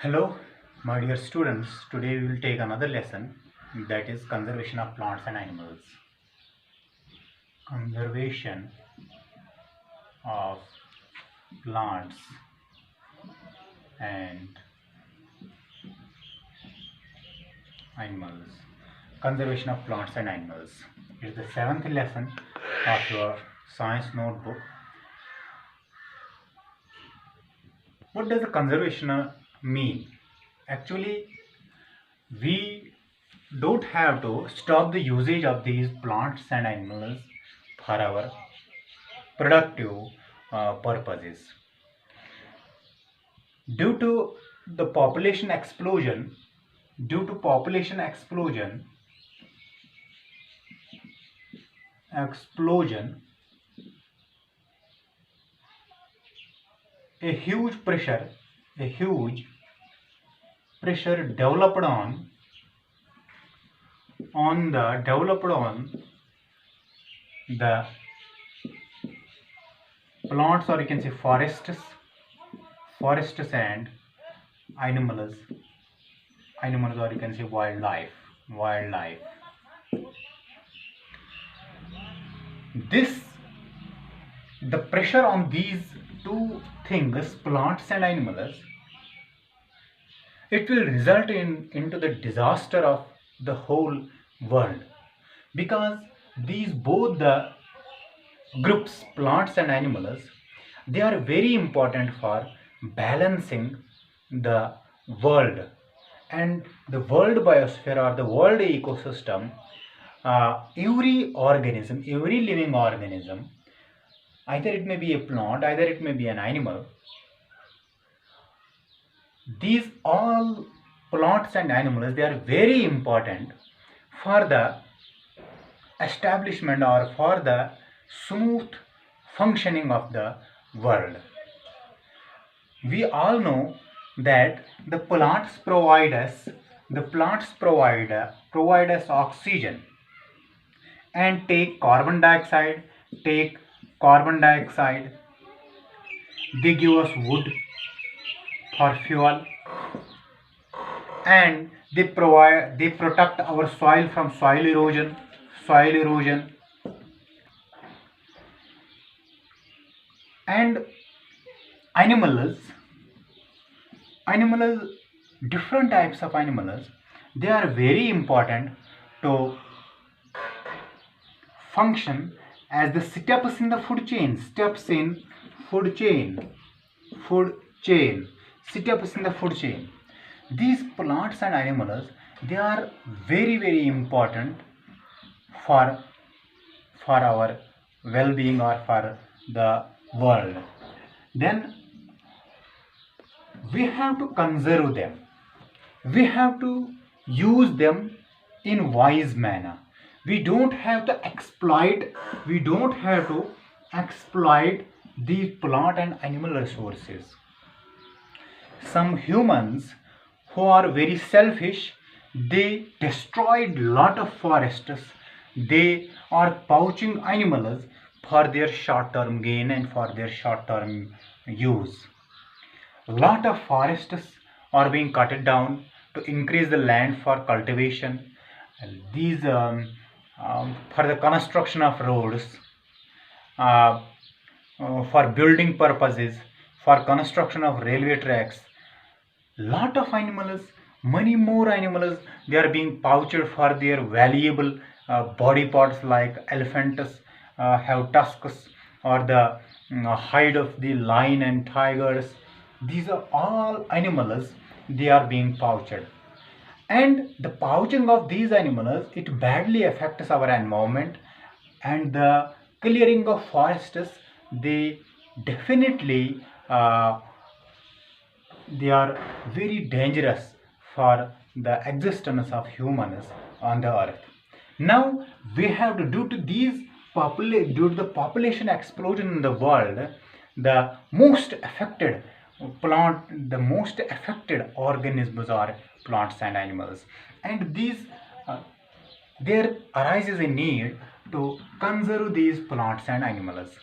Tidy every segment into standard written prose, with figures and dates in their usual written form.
Hello, my dear students. Today we will take another lesson, that is conservation of plants and animals. Conservation of plants and animals. Conservation of plants and animals. It is the seventh lesson of your science notebook. What does the conservation mean? Actually, we don't have to stop the usage of these plants and animals for our productive purposes. Due to the population explosion, due to population explosion, a huge pressure, a huge pressure developed on the plants, or you can say forests and animals, or you can say wildlife. This the pressure on these two things, plants and animals, it will result into the disaster of the whole world, because these both the groups, plants and animals, they are very important for balancing the world and the world biosphere or the world ecosystem. Every living organism, either it may be a plant, either it may be an animal, these all plants and animals, they are very important for the establishment or for the smooth functioning of the world. We all know that the plants provide us oxygen and take carbon dioxide. They give us wood for fuel, and they protect our soil from soil erosion. And animals animals different types of animals, they are very important to function as the steps in the food chain steps in the food chain. These plants and animals, they are very important for our well-being or for the world. Then we have to conserve them, we have to use them in wise manner. We don't have to exploit the plant and animal resources. Some humans who are very selfish, they destroyed lot of forests. They are poaching animals for their short term gain and for their short term use. Lot of forests are being cut down to increase the land for cultivation, and these for the construction of roads, uh, for building purposes, for construction of railway tracks. Lot of animals, many more animals, they are being poached for their valuable body parts, like elephants have tusks, or the hide of the lion and tigers. These are all animals, they are being poached. And the poaching of these animals, it badly affects our environment, and the clearing of forests, they definitely they are very dangerous for the existence of humans on the earth. Now we have to, due to the population explosion in the world, the most affected the most affected organisms are plants and animals. And uh, there arises a need to conserve these plants and animals.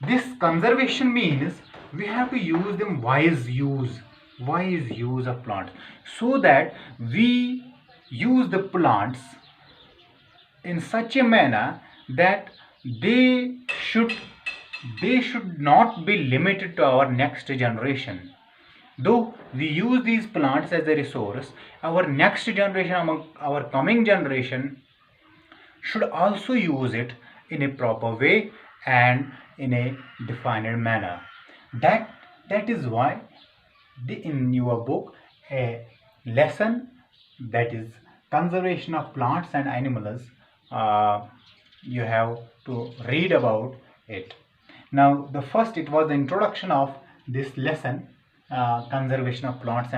This conservation means we have to use them wise use. wise use of plants, so that we use the plants in such a manner that they should they should not be limited to our next generation. Though we use these plants as a resource, our next generation, among our coming generation, should also use it in a proper way and in a defined manner. That that is why in your book a lesson, that is conservation of plants and animals, uh, you have to read about it. Now the first, it was the introduction of this lesson, conservation of plants and